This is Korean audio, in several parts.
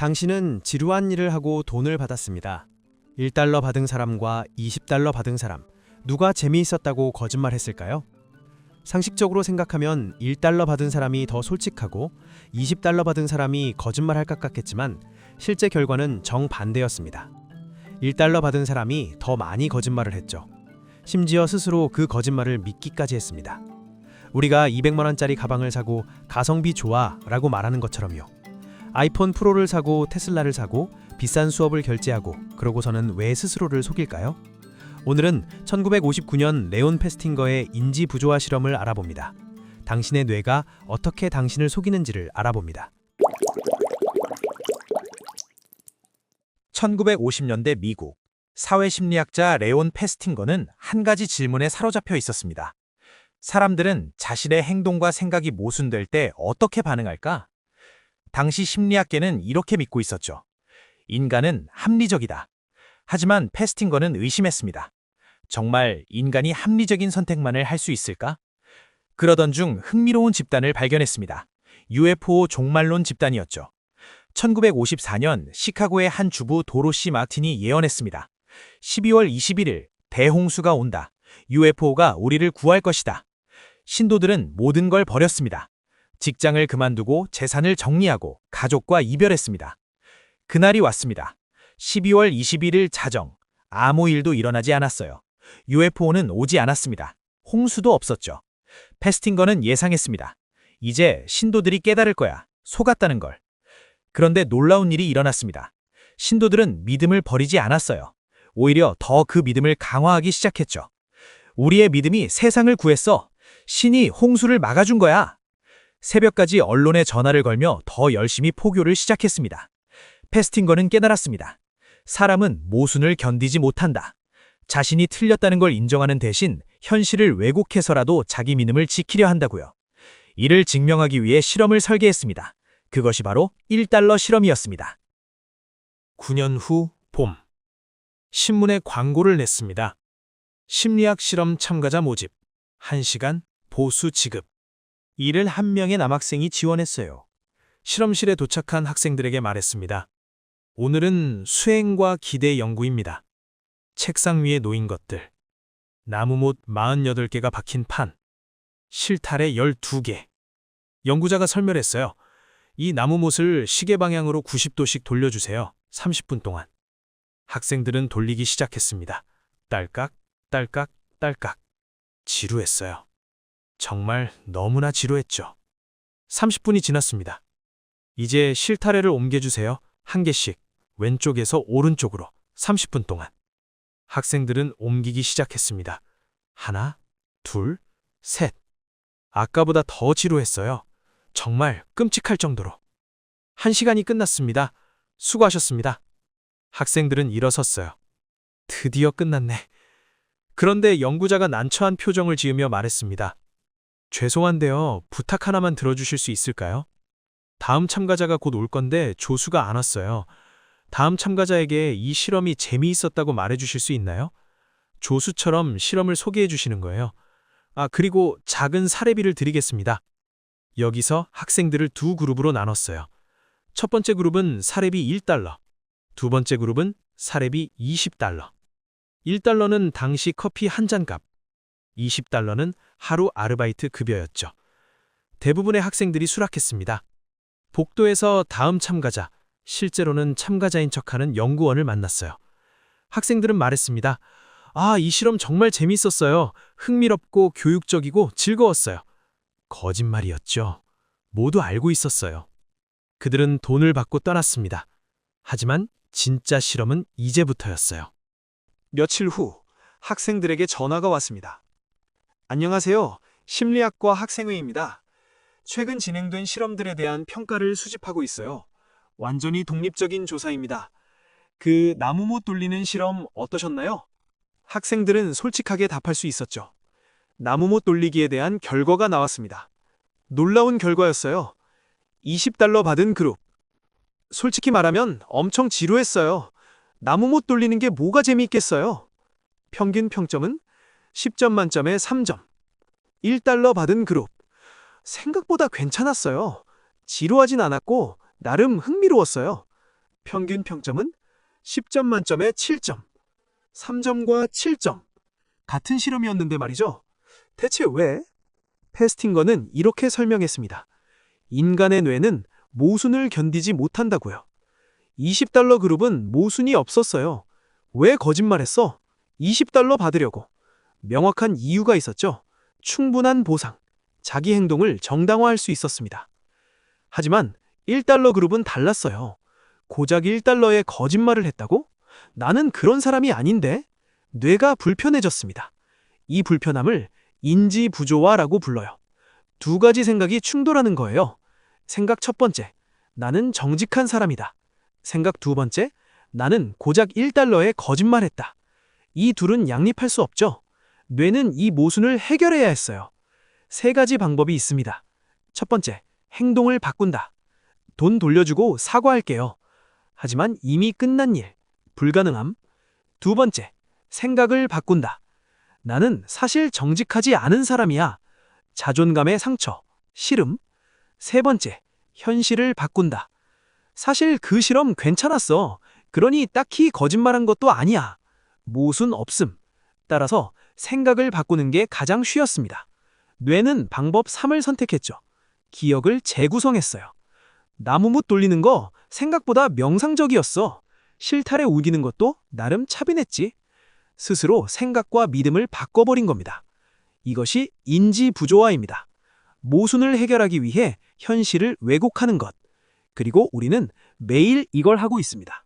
당신은 지루한 일을 하고 돈을 받았습니다. 1달러 받은 사람과 20달러 받은 사람, 누가 재미있었다고 거짓말했을까요? 상식적으로 생각하면 1달러 받은 사람이 더 솔직하고 20달러 받은 사람이 거짓말할 것 같겠지만 실제 결과는 정반대였습니다. 1달러 받은 사람이 더 많이 거짓말을 했죠. 심지어 스스로 그 거짓말을 믿기까지 했습니다. 우리가 200만 원짜리 가방을 사고 가성비 좋아 라고 말하는 것처럼요. 아이폰 프로를 사고 테슬라를 사고 비싼 수업을 결제하고 그러고서는 왜 스스로를 속일까요? 오늘은 1959년 레온 페스팅거의 인지 부조화 실험을 알아봅니다. 당신의 뇌가 어떻게 당신을 속이는지를 알아봅니다. 1950년대 미국 사회심리학자 레온 페스팅거는 한 가지 질문에 사로잡혀 있었습니다. 사람들은 자신의 행동과 생각이 모순될 때 어떻게 반응할까? 당시 심리학계는 이렇게 믿고 있었죠. 인간은 합리적이다. 하지만 페스팅거는 의심했습니다. 정말 인간이 합리적인 선택만을 할 수 있을까? 그러던 중 흥미로운 집단을 발견했습니다. UFO 종말론 집단이었죠. 1954년 시카고의 한 주부 도로시 마틴이 예언했습니다. 12월 21일 대홍수가 온다. UFO가 우리를 구할 것이다. 신도들은 모든 걸 버렸습니다. 직장을 그만두고 재산을 정리하고 가족과 이별했습니다. 그날이 왔습니다. 12월 21일 자정. 아무 일도 일어나지 않았어요. UFO는 오지 않았습니다. 홍수도 없었죠. 페스팅거는 예상했습니다. 이제 신도들이 깨달을 거야. 속았다는 걸. 그런데 놀라운 일이 일어났습니다. 신도들은 믿음을 버리지 않았어요. 오히려 더 그 믿음을 강화하기 시작했죠. 우리의 믿음이 세상을 구했어. 신이 홍수를 막아준 거야. 새벽까지 언론에 전화를 걸며 더 열심히 포교를 시작했습니다. 페스팅거는 깨달았습니다. 사람은 모순을 견디지 못한다. 자신이 틀렸다는 걸 인정하는 대신 현실을 왜곡해서라도 자기 믿음을 지키려 한다고요. 이를 증명하기 위해 실험을 설계했습니다. 그것이 바로 1달러 실험이었습니다. 9년 후 봄. 신문에 광고를 냈습니다. 심리학 실험 참가자 모집. 1시간 보수 지급. 이를 한 명의 남학생이 지원했어요. 실험실에 도착한 학생들에게 말했습니다. 오늘은 수행과 기대 연구입니다. 책상 위에 놓인 것들. 나무못 48개가 박힌 판. 실타래 12개. 연구자가 설명했어요. 이 나무못을 시계 방향으로 90도씩 돌려주세요. 30분 동안. 학생들은 돌리기 시작했습니다. 딸깍, 딸깍, 딸깍. 지루했어요. 정말 너무나 지루했죠. 30분이 지났습니다. 이제 실타래를 옮겨주세요. 한 개씩 왼쪽에서 오른쪽으로 30분 동안. 학생들은 옮기기 시작했습니다. 하나, 둘, 셋. 아까보다 더 지루했어요. 정말 끔찍할 정도로. 1시간이 끝났습니다. 수고하셨습니다. 학생들은 일어섰어요. 드디어 끝났네. 그런데 연구자가 난처한 표정을 지으며 말했습니다. 죄송한데요. 부탁 하나만 들어주실 수 있을까요? 다음 참가자가 곧 올 건데 조수가 안 왔어요. 다음 참가자에게 이 실험이 재미있었다고 말해주실 수 있나요? 조수처럼 실험을 소개해 주시는 거예요. 그리고 작은 사례비를 드리겠습니다. 여기서 학생들을 두 그룹으로 나눴어요. 첫 번째 그룹은 사례비 1달러, 두 번째 그룹은 사례비 20달러. 1달러는 당시 커피 한 잔 값, 20달러는 하루 아르바이트 급여였죠. 대부분의 학생들이 수락했습니다. 복도에서 다음 참가자, 실제로는 참가자인 척하는 연구원을 만났어요. 학생들은 말했습니다. 이 실험 정말 재밌었어요. 흥미롭고 교육적이고 즐거웠어요. 거짓말이었죠. 모두 알고 있었어요. 그들은 돈을 받고 떠났습니다. 하지만 진짜 실험은 이제부터였어요. 며칠 후 학생들에게 전화가 왔습니다. 안녕하세요. 심리학과 학생회입니다. 최근 진행된 실험들에 대한 평가를 수집하고 있어요. 완전히 독립적인 조사입니다. 그 나무못 돌리는 실험 어떠셨나요? 학생들은 솔직하게 답할 수 있었죠. 나무못 돌리기에 대한 결과가 나왔습니다. 놀라운 결과였어요. 20달러 받은 그룹. 솔직히 말하면 엄청 지루했어요. 나무못 돌리는 게 뭐가 재미있겠어요? 평균 평점은 10점 만점에 3점. 1달러 받은 그룹. 생각보다 괜찮았어요. 지루하진 않았고 나름 흥미로웠어요. 평균 평점은 10점 만점에 7점. 3점과 7점. 같은 실험이었는데 말이죠. 대체 왜? 페스팅거는 이렇게 설명했습니다. 인간의 뇌는 모순을 견디지 못한다고요. 20달러 그룹은 모순이 없었어요. 왜 거짓말했어? 20달러 받으려고. 명확한 이유가 있었죠. 충분한 보상. 자기 행동을 정당화할 수 있었습니다. 하지만 1달러 그룹은 달랐어요. 고작 1달러에 거짓말을 했다고? 나는 그런 사람이 아닌데? 뇌가 불편해졌습니다. 이 불편함을 인지 부조화라고 불러요. 두 가지 생각이 충돌하는 거예요. 생각 첫 번째, 나는 정직한 사람이다. 생각 두 번째, 나는 고작 1달러에 거짓말했다. 이 둘은 양립할 수 없죠. 뇌는 이 모순을 해결해야 했어요. 세 가지 방법이 있습니다. 첫 번째, 행동을 바꾼다. 돈 돌려주고 사과할게요. 하지만 이미 끝난 일, 불가능함. 두 번째, 생각을 바꾼다. 나는 사실 정직하지 않은 사람이야. 자존감의 상처, 싫음. 세 번째, 현실을 바꾼다. 사실 그 실험 괜찮았어. 그러니 딱히 거짓말한 것도 아니야. 모순 없음. 따라서 생각을 바꾸는 게 가장 쉬웠습니다. 뇌는 방법 3을 선택했죠. 기억을 재구성했어요. 나무뭇 돌리는 거 생각보다 명상적이었어. 실타래 우기는 것도 나름 차분했지. 스스로 생각과 믿음을 바꿔버린 겁니다. 이것이 인지 부조화입니다. 모순을 해결하기 위해 현실을 왜곡하는 것. 그리고 우리는 매일 이걸 하고 있습니다.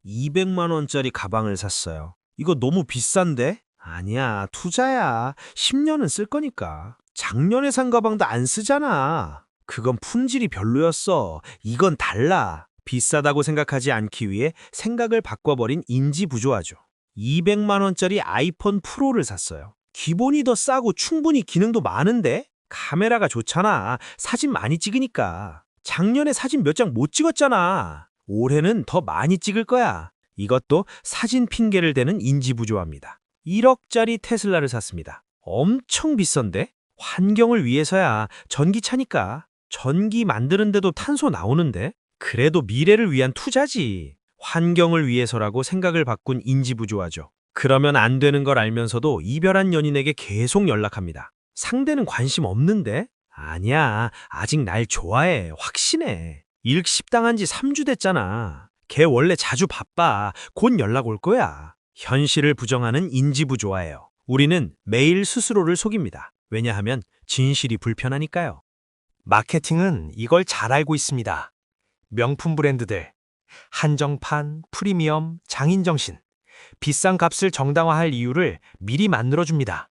200만 원짜리 가방을 샀어요. 이거 너무 비싼데? 아니야, 투자야. 10년은 쓸 거니까. 작년에 산 가방도 안 쓰잖아. 그건 품질이 별로였어. 이건 달라. 비싸다고 생각하지 않기 위해 생각을 바꿔버린 인지 부조화죠. 200만 원짜리 아이폰 프로를 샀어요. 기본이 더 싸고 충분히 기능도 많은데? 카메라가 좋잖아. 사진 많이 찍으니까. 작년에 사진 몇 장 못 찍었잖아. 올해는 더 많이 찍을 거야. 이것도 사진 핑계를 대는 인지 부조화입니다. 1억짜리 테슬라를 샀습니다. 엄청 비싼데? 환경을 위해서야. 전기차니까. 전기 만드는데도 탄소 나오는데? 그래도 미래를 위한 투자지. 환경을 위해서라고 생각을 바꾼 인지 부조화죠. 그러면 안 되는 걸 알면서도 이별한 연인에게 계속 연락합니다. 상대는 관심 없는데? 아니야. 아직 날 좋아해. 확신해. 일식당한 지 3주 됐잖아. 걔 원래 자주 바빠. 곧 연락 올 거야. 현실을 부정하는 인지 부조화예요. 우리는 매일 스스로를 속입니다. 왜냐하면 진실이 불편하니까요. 마케팅은 이걸 잘 알고 있습니다. 명품 브랜드들, 한정판, 프리미엄, 장인정신, 비싼 값을 정당화할 이유를 미리 만들어줍니다.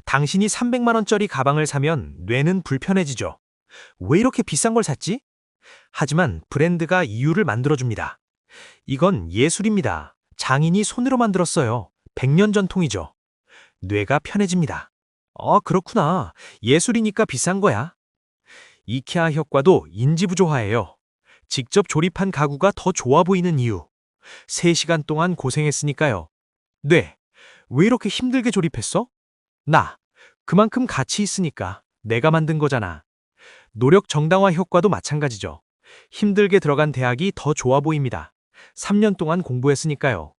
당신이 300만 원짜리 가방을 사면 뇌는 불편해지죠. 왜 이렇게 비싼 걸 샀지? 하지만 브랜드가 이유를 만들어줍니다. 이건 예술입니다. 장인이 손으로 만들었어요. 100년 전통이죠. 뇌가 편해집니다. 그렇구나. 예술이니까 비싼 거야. 이케아 효과도 인지부조화예요. 직접 조립한 가구가 더 좋아 보이는 이유. 3시간 동안 고생했으니까요. 뇌, 왜 이렇게 힘들게 조립했어? 나, 그만큼 가치 있으니까 내가 만든 거잖아. 노력 정당화 효과도 마찬가지죠. 힘들게 들어간 대학이 더 좋아 보입니다. 3년 동안 공부했으니까요.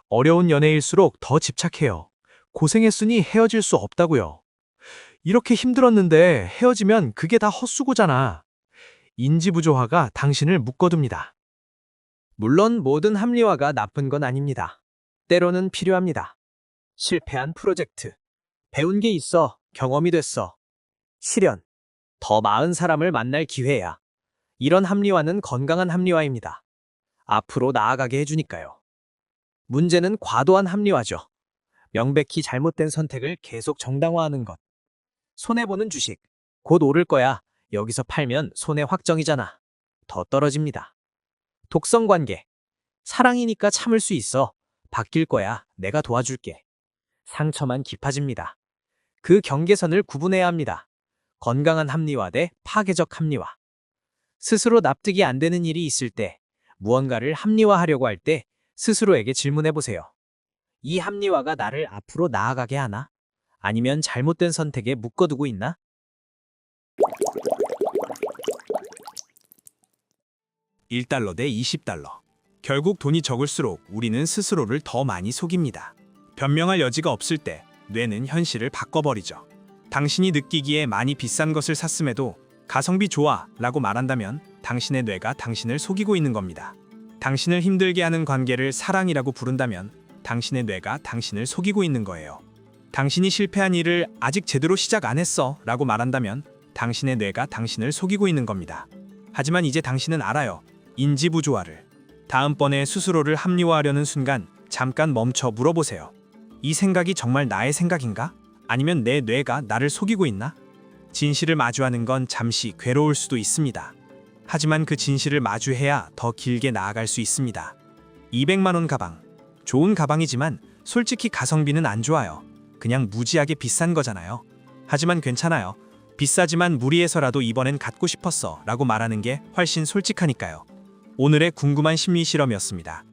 어려운 연애일수록 더 집착해요. 고생했으니 헤어질 수 없다고요. 이렇게 힘들었는데 헤어지면 그게 다 헛수고잖아. 인지부조화가 당신을 묶어둡니다. 물론 모든 합리화가 나쁜 건 아닙니다. 때로는 필요합니다. 실패한 프로젝트. 배운 게 있어. 경험이 됐어. 실현. 더 나은 사람을 만날 기회야. 이런 합리화는 건강한 합리화입니다. 앞으로 나아가게 해주니까요. 문제는 과도한 합리화죠. 명백히 잘못된 선택을 계속 정당화하는 것. 손해보는 주식. 곧 오를 거야. 여기서 팔면 손해 확정이잖아. 더 떨어집니다. 독성 관계. 사랑이니까 참을 수 있어. 바뀔 거야. 내가 도와줄게. 상처만 깊어집니다. 그 경계선을 구분해야 합니다. 건강한 합리화 대 파괴적 합리화. 스스로 납득이 안 되는 일이 있을 때, 무언가를 합리화하려고 할 때 스스로에게 질문해 보세요. 이 합리화가 나를 앞으로 나아가게 하나? 아니면 잘못된 선택에 묶어두고 있나? 1달러 대 20달러. 결국 돈이 적을수록 우리는 스스로를 더 많이 속입니다. 변명할 여지가 없을 때 뇌는 현실을 바꿔버리죠. 당신이 느끼기에 많이 비싼 것을 샀음에도 가성비 좋아 라고 말한다면 당신의 뇌가 당신을 속이고 있는 겁니다. 당신을 힘들게 하는 관계를 사랑이라고 부른다면 당신의 뇌가 당신을 속이고 있는 거예요. 당신이 실패한 일을 아직 제대로 시작 안 했어 라고 말한다면 당신의 뇌가 당신을 속이고 있는 겁니다. 하지만 이제 당신은 알아요. 인지부조화를. 다음번에 스스로를 합리화하려는 순간 잠깐 멈춰 물어보세요. 이 생각이 정말 나의 생각인가? 아니면 내 뇌가 나를 속이고 있나? 진실을 마주하는 건 잠시 괴로울 수도 있습니다. 하지만 그 진실을 마주해야 더 길게 나아갈 수 있습니다. 200만 원 가방. 좋은 가방이지만 솔직히 가성비는 안 좋아요. 그냥 무지하게 비싼 거잖아요. 하지만 괜찮아요. 비싸지만 무리해서라도 이번엔 갖고 싶었어 라고 말하는 게 훨씬 솔직하니까요. 오늘의 궁금한 심리 실험이었습니다.